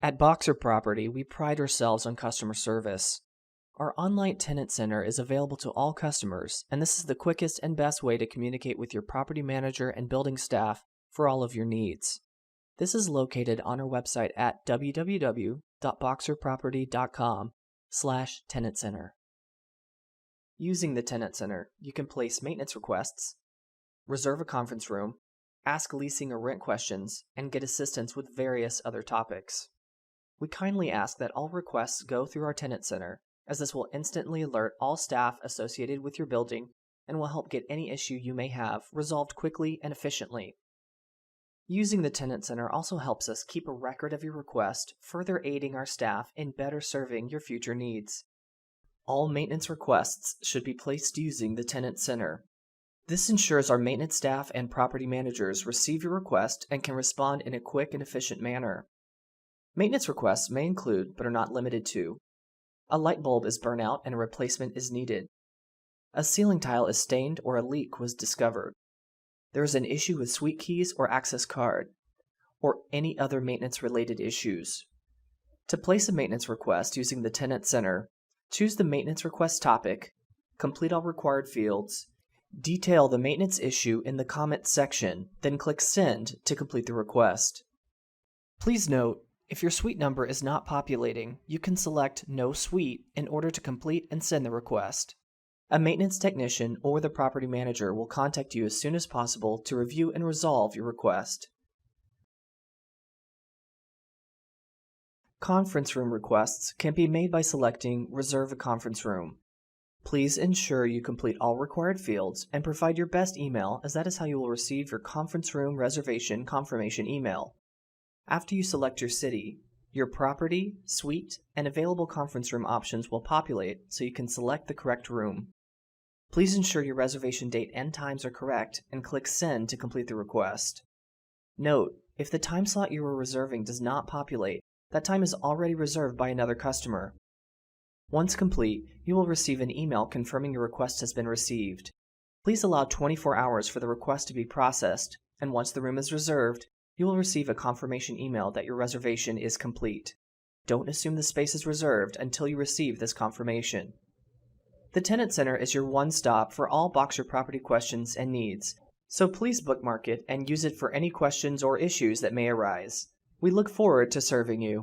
At Boxer Property, we pride ourselves on customer service. Our online tenant center is available to all customers, and this is the quickest and best way to communicate with your property manager and building staff for all of your needs. This is located on our website at www.boxerproperty.com/tenant center. Using the tenant center, you can place maintenance requests, reserve a conference room, ask leasing or rent questions, and get assistance with various other topics. We kindly ask that all requests go through our tenant center, as this will instantly alert all staff associated with your building and will help get any issue you may have resolved quickly and efficiently. Using the tenant center also helps us keep a record of your request, further aiding our staff in better serving your future needs. All maintenance requests should be placed using the tenant center. This ensures our maintenance staff and property managers receive your request and can respond in a quick and efficient manner. Maintenance requests may include, but are not limited to, a light bulb is burnt out and a replacement is needed. A ceiling tile is stained or a leak was discovered. There is an issue with suite keys or access card, or any other maintenance-related issues. To place a maintenance request using the tenant center, choose the maintenance request topic, complete all required fields, detail the maintenance issue in the comments section, then click Send to complete the request. Please note, if your suite number is not populating, you can select No Suite in order to complete and send the request. A maintenance technician or the property manager will contact you as soon as possible to review and resolve your request. Conference room requests can be made by selecting Reserve a Conference Room. Please ensure you complete all required fields and provide your best email, as that is how you will receive your conference room reservation confirmation email. After you select your city, your property, suite, and available conference room options will populate so you can select the correct room. Please ensure your reservation date and times are correct and click Send to complete the request. Note, if the time slot you are reserving does not populate, that time is already reserved by another customer. Once complete, you will receive an email confirming your request has been received. Please allow 24 hours for the request to be processed, and once the room is reserved, you will receive a confirmation email that your reservation is complete. Don't assume the space is reserved until you receive this confirmation. The Tenant Center is your one-stop for all Boxer property questions and needs, so please bookmark it and use it for any questions or issues that may arise. We look forward to serving you.